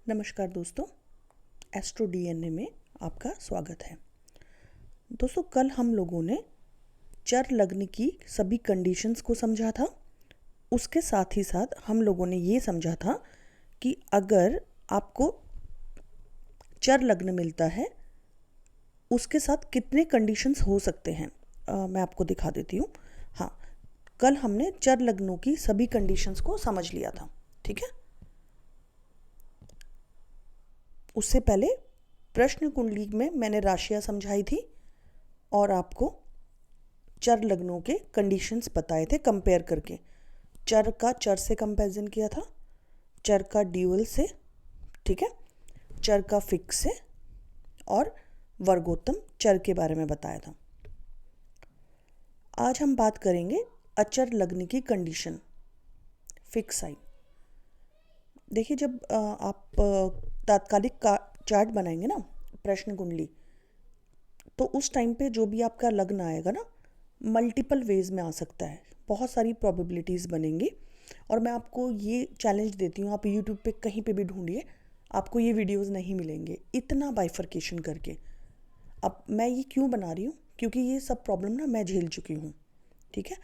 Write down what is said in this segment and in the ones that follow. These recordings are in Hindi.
नमस्कार दोस्तों, एस्ट्रो डीएनए में आपका स्वागत है। दोस्तों, कल हम लोगों ने चर लग्न की सभी कंडीशंस को समझा था। उसके साथ ही साथ हम लोगों ने ये समझा था कि अगर आपको चर लग्न मिलता है उसके साथ कितने कंडीशंस हो सकते हैं। मैं आपको दिखा देती हूँ। हाँ, कल हमने चर लग्नों की सभी कंडीशंस को समझ लिया था, ठीक है। उससे पहले प्रश्न कुंडली में मैंने राशियां समझाई थी और आपको चर लग्नों के कंडीशंस बताए थे कंपेयर करके। चर का चर से कंपैरिजन किया था, चर का ड्यूअल से, ठीक है, चर का फिक्स से और वर्गोत्तम चर के बारे में बताया था। आज हम बात करेंगे अचर लग्न की कंडीशन, फिक्स साइन। देखिए, जब आप तात्कालिक का चार्ट बनाएंगे ना, प्रश्न कुंडली, तो उस टाइम पे जो भी आपका लग्न आएगा ना, मल्टीपल वेज में आ सकता है, बहुत सारी प्रोबेबिलिटीज़ बनेंगी। और मैं आपको ये चैलेंज देती हूँ, आप यूट्यूब पे कहीं पे भी ढूंढिए, आपको ये वीडियोस नहीं मिलेंगे इतना बाइफर्केशन करके। अब मैं ये क्यों बना रही हूँ, क्योंकि ये सब प्रॉब्लम ना मैं झेल चुकी हूँ, ठीक है।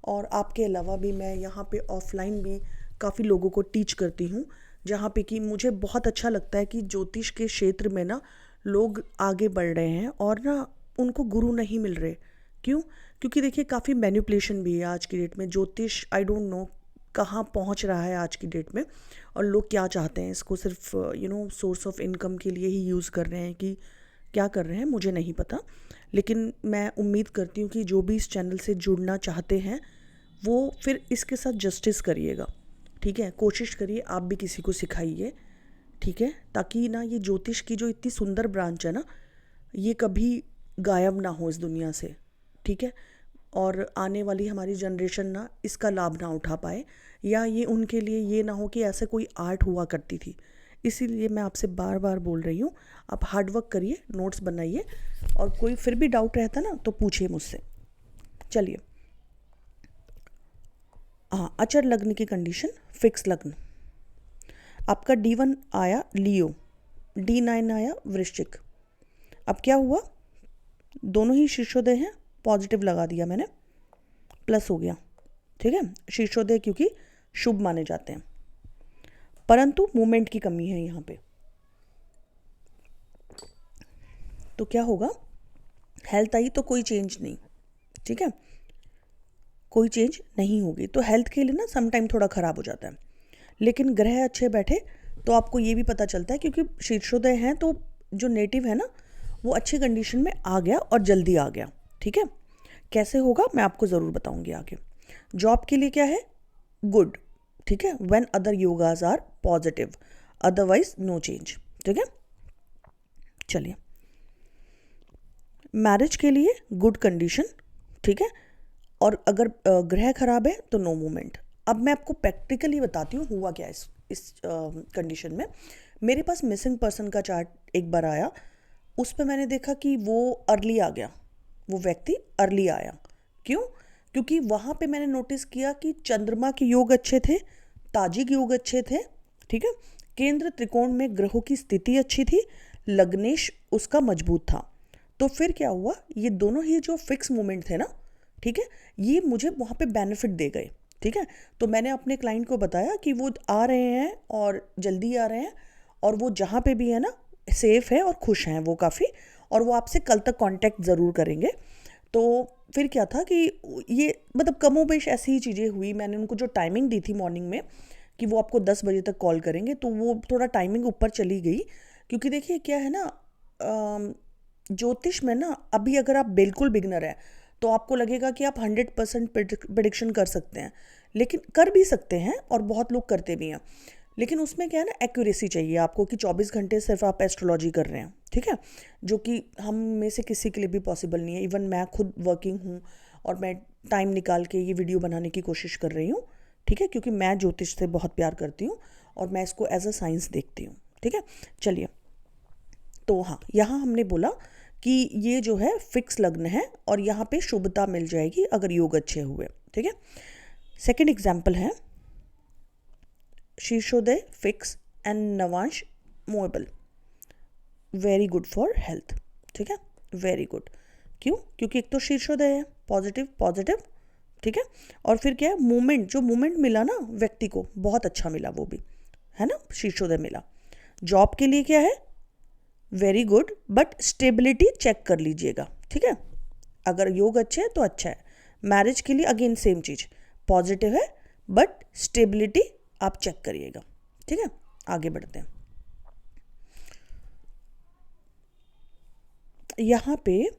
और आपके अलावा भी मैं यहाँ पे ऑफलाइन भी काफ़ी लोगों को टीच करती हूँ, जहाँ पे कि मुझे बहुत अच्छा लगता है कि ज्योतिष के क्षेत्र में ना लोग आगे बढ़ रहे हैं और ना उनको गुरु नहीं मिल रहे। क्यों? क्योंकि देखिए, काफ़ी मैनिपुलेशन भी है आज की डेट में। ज्योतिष आई डोंट नो कहाँ पहुँच रहा है आज की डेट में, और लोग क्या चाहते हैं, इसको सिर्फ सोर्स ऑफ इनकम के लिए ही यूज़ कर रहे हैं कि क्या कर रहे हैं, मुझे नहीं पता। लेकिन मैं उम्मीद करती हूँ कि जो भी इस चैनल से जुड़ना चाहते हैं वो फिर इसके साथ जस्टिस करिएगा, ठीक है। कोशिश करिए आप भी किसी को सिखाइए, ठीक है, ताकि ना ये ज्योतिष की जो इतनी सुंदर ब्रांच है ना, ये कभी गायब ना हो इस दुनिया से, ठीक है। और आने वाली हमारी जनरेशन ना इसका लाभ ना उठा पाए, या ये उनके लिए ये ना हो कि ऐसे कोई आर्ट हुआ करती थी। इसीलिए मैं आपसे बार बार बोल रही हूँ, आप हार्ड वर्क करिए, नोट्स बनाइए, और कोई फिर भी डाउट रहता ना तो पूछिए मुझसे। चलिए, हाँ, अचर लग्न की कंडीशन, फिक्स लग्न। आपका D1 आया लियो, D9 आया वृश्चिक। अब क्या हुआ, दोनों ही शीर्षोदय हैं, पॉजिटिव लगा दिया मैंने, प्लस हो गया, ठीक है। शीर्षोदय क्योंकि शुभ माने जाते हैं, परंतु मूवमेंट की कमी है यहाँ पे। तो क्या होगा, हेल्थ आई तो कोई चेंज नहीं, ठीक है, कोई चेंज नहीं होगी। तो हेल्थ के लिए ना समटाइम थोड़ा ख़राब हो जाता है, लेकिन ग्रह अच्छे बैठे तो आपको ये भी पता चलता है, क्योंकि शीर्षोदय हैं तो जो नेटिव है ना वो अच्छी कंडीशन में आ गया और जल्दी आ गया, ठीक है। कैसे होगा मैं आपको ज़रूर बताऊंगी आगे। जॉब के लिए क्या है, गुड, ठीक है, when other yogas are positive, otherwise no change, ठीक है। चलिए, मैरिज के लिए गुड कंडीशन, ठीक है, और अगर ग्रह खराब है तो नो मूवमेंट। अब मैं आपको प्रैक्टिकली बताती हूँ हुआ क्या इस कंडीशन में। मेरे पास मिसिंग पर्सन का चार्ट एक बार आया, उस पर मैंने देखा कि वो अर्ली आ गया, वो व्यक्ति अर्ली आया। क्यों? क्योंकि वहाँ पे मैंने नोटिस किया कि चंद्रमा के योग अच्छे थे, ताजिक योग अच्छे थे, ठीक है, केंद्र त्रिकोण में ग्रहों की स्थिति अच्छी थी, लग्नेश उसका मजबूत था। तो फिर क्या हुआ, ये दोनों ही जो फिक्स मूवमेंट थे ना, ठीक है, ये मुझे वहाँ पे बेनिफिट दे गए, ठीक है। तो मैंने अपने क्लाइंट को बताया कि वो आ रहे हैं और जल्दी आ रहे हैं, और वो जहाँ पे भी है ना सेफ है और खुश हैं वो काफ़ी, और वो आपसे कल तक कांटेक्ट ज़रूर करेंगे। तो फिर क्या था कि ये मतलब कमोबेश ऐसी ही चीज़ें हुई। मैंने उनको जो टाइमिंग दी थी मॉर्निंग में कि वो आपको 10 बजे तक कॉल करेंगे, तो वो थोड़ा टाइमिंग ऊपर चली गई। क्योंकि देखिए क्या है ना, ज्योतिष में ना अभी अगर आप बिल्कुल बिगनर हैं तो आपको लगेगा कि आप 100% प्रिडिक्शन कर सकते हैं, लेकिन कर भी सकते हैं और बहुत लोग करते भी हैं। लेकिन उसमें क्या है ना, एक्यूरेसी चाहिए आपको कि 24 घंटे सिर्फ आप एस्ट्रोलॉजी कर रहे हैं, ठीक है, जो कि हम में से किसी के लिए भी पॉसिबल नहीं है। इवन मैं खुद वर्किंग हूँ और मैं टाइम निकाल के ये वीडियो बनाने की कोशिश कर रही हूँ, ठीक है, क्योंकि मैं ज्योतिष से बहुत प्यार करती हूँ और मैं इसको एज अ साइंस देखती हूँ, ठीक है। चलिए, तो हाँ, यहाँ हमने बोला कि ये जो है फिक्स लग्न है और यहाँ पे शुभता मिल जाएगी अगर योग अच्छे हुए, ठीक है। सेकंड एग्जाम्पल है शीर्षोदय फिक्स एंड नवांश movable, very good for health, ठीक है, वेरी गुड। क्यों? क्योंकि एक तो शीर्षोदय है, पॉजिटिव पॉजिटिव, ठीक है, और फिर क्या है, मूवमेंट, जो मूवमेंट मिला ना व्यक्ति को बहुत अच्छा मिला, वो भी है ना, शीर्षोदय मिला। जॉब के लिए क्या है, very good, but stability check कर लीजिएगा, ठीक है, अगर योग अच्छे है तो अच्छा है। मैरिज के लिए अगेन सेम चीज, पॉजिटिव है बट स्टेबिलिटी आप चेक करिएगा, ठीक है। आगे बढ़ते हैं। यहाँ पे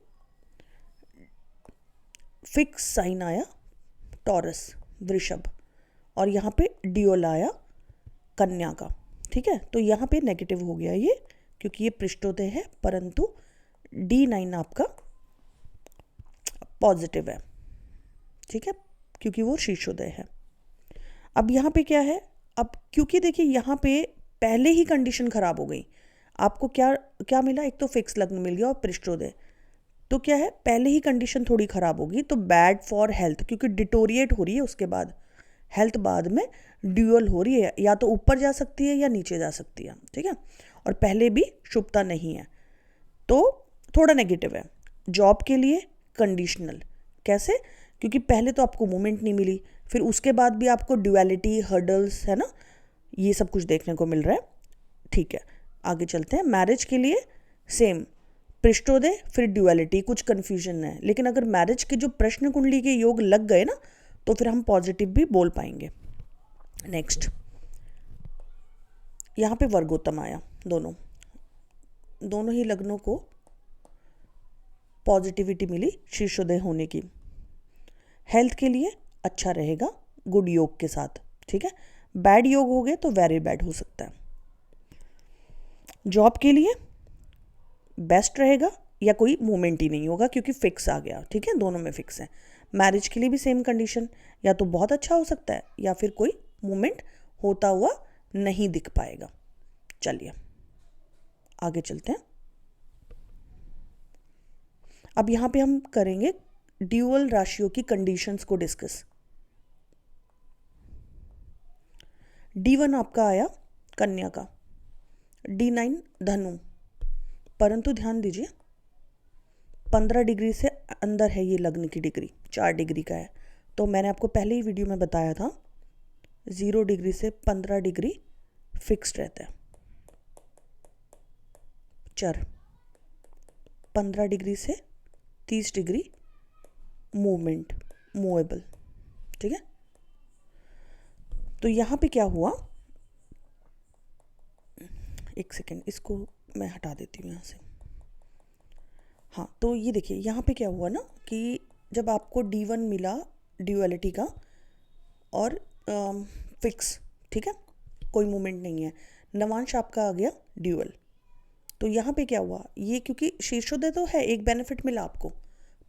फिक्स साइन आया टॉरस वृषभ, और यहाँ पे ड्यूअल आया कन्या का, ठीक है। तो यहाँ पे नेगेटिव हो गया ये, क्योंकि ये पृष्ठोदय है, परंतु D9 आपका पॉजिटिव है, ठीक है, क्योंकि वो शीर्षोदय है। अब यहाँ पे क्या है, अब क्योंकि देखिए यहाँ पे पहले ही कंडीशन खराब हो गई, आपको क्या क्या मिला, एक तो फिक्स लग्न मिल गया और पृष्ठोदय, तो क्या है, पहले ही कंडीशन थोड़ी खराब होगी, तो बैड फॉर हेल्थ, क्योंकि डिटोरिएट हो रही है उसके बाद हेल्थ, बाद में ड्यूअल हो रही है, या तो ऊपर जा सकती है या नीचे जा सकती है, ठीक है, और पहले भी शुभता नहीं है, तो थोड़ा नेगेटिव है। जॉब के लिए कंडीशनल, कैसे, क्योंकि पहले तो आपको मूवमेंट नहीं मिली, फिर उसके बाद भी आपको ड्यूअलिटी, हर्डल्स, है ना, ये सब कुछ देखने को मिल रहा है, ठीक है। आगे चलते हैं। मैरिज के लिए सेम, पृष्ठोदय फिर ड्यूअलिटी, कुछ कन्फ्यूजन है, लेकिन अगर मैरिज के जो प्रश्न कुंडली के योग लग गए ना, तो फिर हम पॉजिटिव भी बोल पाएंगे। नेक्स्ट, यहाँ पे वर्गोत्तम आया, दोनों ही लग्नों को पॉजिटिविटी मिली शीर्षोदय होने की। हेल्थ के लिए अच्छा रहेगा गुड योग के साथ, ठीक है, बैड योग हो गए तो वेरी बैड हो सकता है। जॉब के लिए बेस्ट रहेगा, या कोई मूवमेंट ही नहीं होगा क्योंकि फिक्स आ गया, ठीक है, दोनों में फिक्स है। मैरिज के लिए भी सेम कंडीशन, या तो बहुत अच्छा हो सकता है या फिर कोई मूवमेंट होता हुआ नहीं दिख पाएगा। चलिए आगे चलते हैं। अब यहाँ पे हम करेंगे ड्यूअल राशियों की कंडीशंस को डिस्कस। D1 आपका आया कन्या का, D9 धनु, परंतु ध्यान दीजिए 15 डिग्री से अंदर है ये लग्न की डिग्री, 4 डिग्री का है, तो मैंने आपको पहले ही वीडियो में बताया था 0 डिग्री से 15 डिग्री फिक्स्ड रहता है, चर 15 डिग्री से 30 डिग्री मूवमेंट, मूवेबल, ठीक है। तो यहाँ पे क्या हुआ, एक सेकेंड, इसको मैं हटा देती हूँ यहाँ से। हाँ, तो ये देखिए यहाँ पे क्या हुआ ना, कि जब आपको D1 मिला ड्यूअलिटी का और फिक्स, ठीक है, कोई मूवमेंट नहीं है, नवांश आपका आ गया ड्यूअल, तो यहाँ पे क्या हुआ, ये क्योंकि शीर्षोदय तो है, एक बेनिफिट मिला आपको,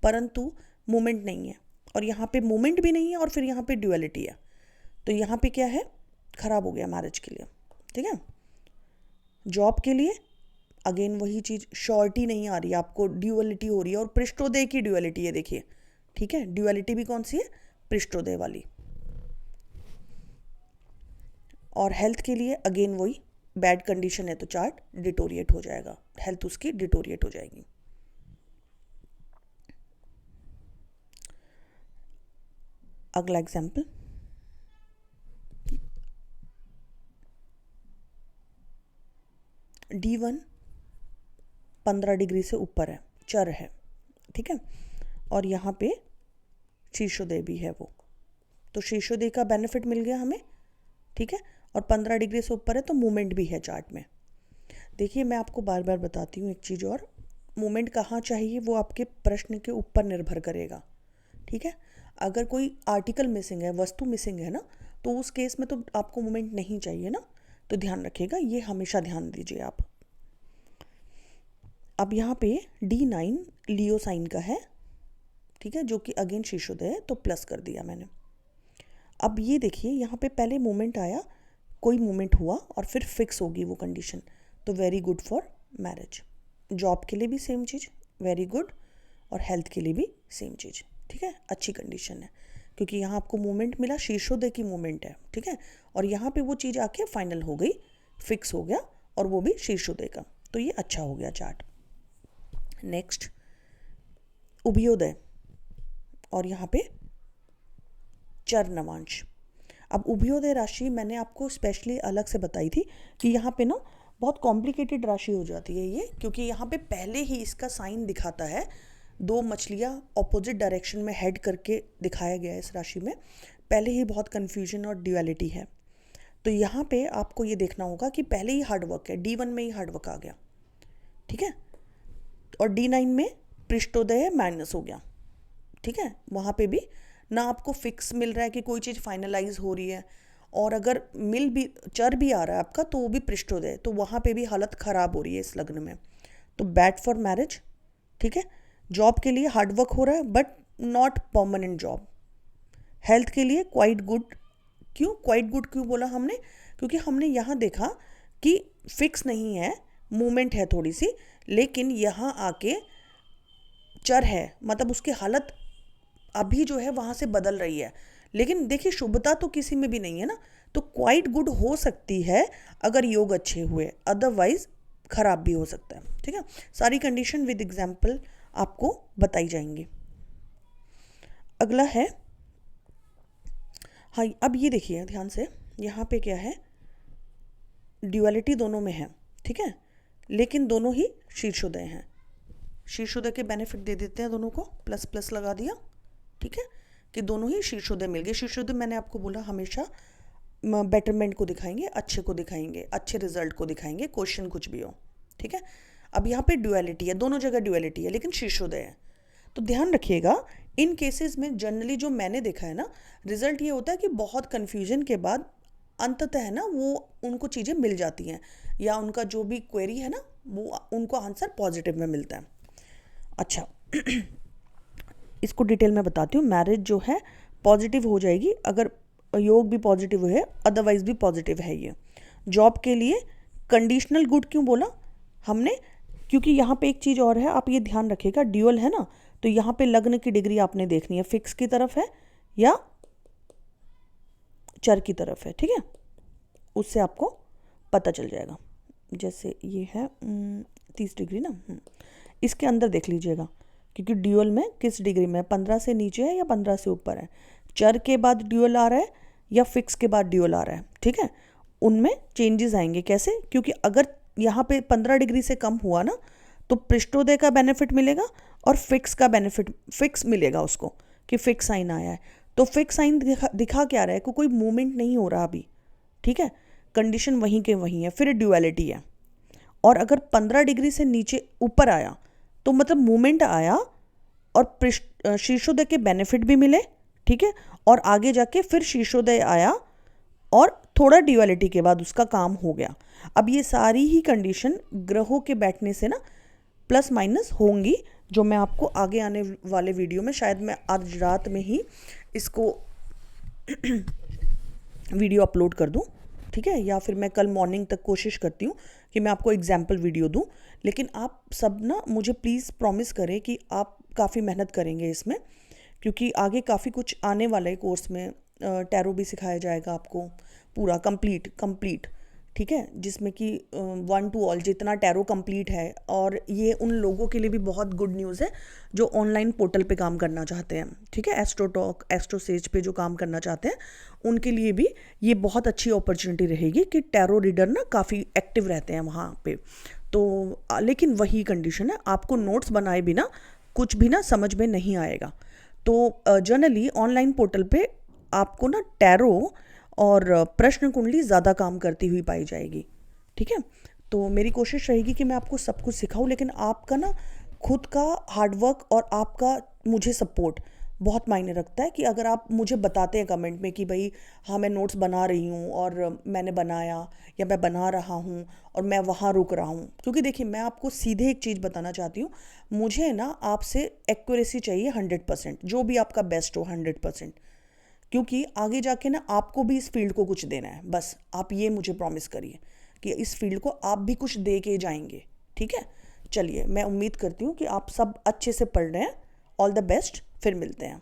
परंतु मूवमेंट नहीं है, और यहाँ पे मूवमेंट भी नहीं है, और फिर यहाँ पे ड्यूअलिटी है, तो यहाँ पे क्या है, खराब हो गया मैरिज के लिए, ठीक है। जॉब के लिए अगेन वही चीज़, शॉर्टी नहीं आ रही है आपको, ड्यूअलिटी हो रही है, और पृष्ठोदय की ड्यूअलिटी है, देखिए, ठीक है, ड्यूअलिटी भी कौन सी है, पृष्ठोदय वाली। और हेल्थ के लिए अगेन वही, बैड कंडीशन है तो चार्ट डिटोरिएट हो जाएगा, हेल्थ उसकी डिटोरिएट हो जाएगी। अगला एग्जाम्पल, D1 15 डिग्री से ऊपर है, चर है, ठीक है, और यहाँ पे शीर्षोदय भी है वो, तो शीर्षोदय का बेनिफिट मिल गया हमें, ठीक है, और 15 डिग्री से ऊपर है तो मूवमेंट भी है चार्ट में। देखिए मैं आपको बार बार बताती हूँ एक चीज़ और, मूवमेंट कहाँ चाहिए वो आपके प्रश्न के ऊपर निर्भर करेगा, ठीक है। अगर कोई आर्टिकल मिसिंग है, वस्तु मिसिंग है ना, तो उस केस में तो आपको मूवमेंट नहीं चाहिए ना, तो ध्यान रखिएगा, ये हमेशा ध्यान दीजिए आप। अब यहाँ पे D9 लियो साइन का है, ठीक है, जो कि अगेन शीर्षोदय है, तो प्लस कर दिया मैंने। अब ये देखिए यहाँ पे पहले मूवमेंट आया, कोई मूवमेंट हुआ और फिर फिक्स होगी वो कंडीशन, तो very good for marriage. Job के लिए भी सेम चीज़, वेरी गुड, और हेल्थ के लिए भी सेम चीज़, ठीक है, अच्छी कंडीशन है, क्योंकि यहाँ आपको मूवमेंट मिला, शीर्षोदय की मूवमेंट है, ठीक है, और यहाँ पे वो चीज़ आके फाइनल हो गई, फिक्स हो गया, और वो भी शीर्षोदय का। तो ये अच्छा हो गया चार्ट। नेक्स्ट उभयोदय और यहाँ पे चर नवांश। अब उभयोदय राशि मैंने आपको स्पेशली अलग से बताई थी कि यहाँ पे ना बहुत कॉम्प्लिकेटेड राशि हो जाती है ये, क्योंकि यहाँ पे पहले ही इसका साइन दिखाता है, दो मछलियाँ ऑपोजिट डायरेक्शन में हेड करके दिखाया गया है इस राशि में, पहले ही बहुत कन्फ्यूजन और ड्यूअलिटी है। तो यहाँ पे आपको ये देखना होगा कि पहले ही हार्डवर्क है, D1 में ही हार्डवर्क आ गया, ठीक है, और D9 में पृष्ठोदय माइनस हो गया, ठीक है, वहाँ पे भी ना आपको फिक्स मिल रहा है कि कोई चीज़ फाइनलाइज हो रही है, और अगर मिल भी चर भी आ रहा है आपका तो वो भी पृष्ठोदय, तो वहाँ पे भी हालत ख़राब हो रही है इस लग्न में। तो बैड फॉर मैरिज, ठीक है, जॉब के लिए हार्डवर्क हो रहा है but not permanent job. Health के लिए क्वाइट गुड। क्यों क्वाइट गुड क्यों बोला हमने? क्योंकि हमने यहाँ देखा कि फिक्स नहीं है, मूवमेंट है थोड़ी सी, लेकिन यहाँ आके चर है, मतलब उसकी हालत अभी जो है वहाँ से बदल रही है। लेकिन देखिए शुभता तो किसी में भी नहीं है ना, तो क्वाइट गुड हो सकती है अगर योग अच्छे हुए, अदरवाइज खराब भी हो सकता है, ठीक है। सारी कंडीशन विद एग्जाम्पल आपको बताई जाएंगी। अगला है, हाँ अब ये देखिए ध्यान से, यहाँ पे क्या है, ड्यूअलिटी दोनों में है, ठीक है, लेकिन दोनों ही शीर्षोदय हैं। शीर्षोदय के बेनिफिट दे देते हैं दोनों को, प्लस प्लस लगा दिया, ठीक है, कि दोनों ही शीर्षोदय मिल गए। शीर्षोदय मैंने आपको बोला हमेशा बेटरमेंट को दिखाएंगे, अच्छे को दिखाएंगे, अच्छे रिजल्ट को दिखाएंगे, क्वेश्चन कुछ भी हो, ठीक है। अब यहाँ पे ड्यूअलिटी है, दोनों जगह ड्यूअलिटी है, लेकिन शीर्षोदय है। तो ध्यान रखिएगा, इन केसेस में जनरली जो मैंने देखा है ना, रिजल्ट ये होता है कि बहुत कन्फ्यूजन के बाद अंततः है ना वो उनको चीज़ें मिल जाती हैं, या उनका जो भी क्वेरी है ना वो उनको आंसर पॉजिटिव में मिलता है। अच्छा इसको डिटेल में बताती हूँ। मैरिज जो है पॉजिटिव हो जाएगी अगर योग भी पॉजिटिव है, अदरवाइज भी पॉजिटिव है ये। जॉब के लिए कंडीशनल गुड क्यों बोला हमने? क्योंकि यहाँ पे एक चीज़ और है, आप ये ध्यान रखिएगा, ड्यूअल है ना, तो यहाँ पे लग्न की डिग्री आपने देखनी है, फिक्स की तरफ है या चर की तरफ है, ठीक है, उससे आपको पता चल जाएगा। जैसे ये है 30 डिग्री ना, इसके अंदर देख लीजिएगा, क्योंकि ड्यूअल में किस डिग्री में, 15 से नीचे है या 15 से ऊपर है, चर के बाद ड्यूअल आ रहा है या फिक्स के बाद ड्यूअल आ रहा है, ठीक है, उनमें चेंजेस आएंगे। कैसे? क्योंकि अगर यहाँ पे 15 डिग्री से कम हुआ ना तो पृष्ठोदय का बेनिफिट मिलेगा और फिक्स का बेनिफिट, फिक्स मिलेगा उसको कि फिक्स साइन आया है। तो फिक्स साइन दिखा क्या रहा है कि कोई मूवमेंट नहीं हो रहा अभी, ठीक है, कंडीशन वहीं के वहीं है, फिर ड्यूअलिटी है। और अगर 15 डिग्री से नीचे ऊपर आया तो मतलब मूवमेंट आया और शीर्षोदय के बेनिफिट भी मिले, ठीक है, और आगे जाके फिर शीर्षोदय आया और थोड़ा ड्यूअलिटी के बाद उसका काम हो गया। अब ये सारी ही कंडीशन ग्रहों के बैठने से ना प्लस माइनस होंगी, जो मैं आपको आगे आने वाले वीडियो में, शायद मैं आज रात में ही इसको वीडियो अपलोड कर दूं, ठीक है, या फिर मैं कल मॉर्निंग तक कोशिश करती हूँ कि मैं आपको एग्जाम्पल वीडियो दूं। लेकिन आप सब ना मुझे प्लीज़ प्रॉमिस करें कि आप काफ़ी मेहनत करेंगे इसमें, क्योंकि आगे काफ़ी कुछ आने वाला है कोर्स में। टैरो भी सिखाया जाएगा आपको पूरा कंप्लीट, ठीक है, जिसमें कि 1 to all जितना टैरो कंप्लीट है। और ये उन लोगों के लिए भी बहुत गुड न्यूज़ है जो ऑनलाइन पोर्टल पे काम करना चाहते हैं, ठीक है, एस्ट्रोटॉक, एस्ट्रोसेज पे जो काम करना चाहते हैं उनके लिए भी ये बहुत अच्छी अपॉर्चुनिटी रहेगी कि टैरो रीडर ना काफ़ी एक्टिव रहते हैं वहाँ पे। तो लेकिन वही कंडीशन है, आपको नोट्स बनाए बिना कुछ भी ना समझ में नहीं आएगा। तो जनरली ऑनलाइन पोर्टल पे आपको ना टैरो और प्रश्न कुंडली ज़्यादा काम करती हुई पाई जाएगी, ठीक है। तो मेरी कोशिश रहेगी कि मैं आपको सब कुछ सिखाऊं, लेकिन आपका ना खुद का हार्डवर्क और आपका मुझे सपोर्ट बहुत मायने रखता है। कि अगर आप मुझे बताते हैं कमेंट में कि भाई हाँ मैं नोट्स बना रही हूँ और मैंने बनाया या मैं बना रहा हूँ और मैं वहाँ रुक रहा हूँ, क्योंकि देखिए मैं आपको सीधे एक चीज़ बताना चाहती हूँ, मुझे ना आपसे एक्यूरेसी चाहिए 100%, जो भी आपका बेस्ट हो 100%, क्योंकि आगे जाके ना आपको भी इस फील्ड को कुछ देना है। बस आप ये मुझे प्रॉमिस करिए कि इस फील्ड को आप भी कुछ दे के जाएंगे, ठीक है। चलिए मैं उम्मीद करती हूँ कि आप सब अच्छे से पढ़ रहे हैं। ऑल द बेस्ट, फिर मिलते हैं।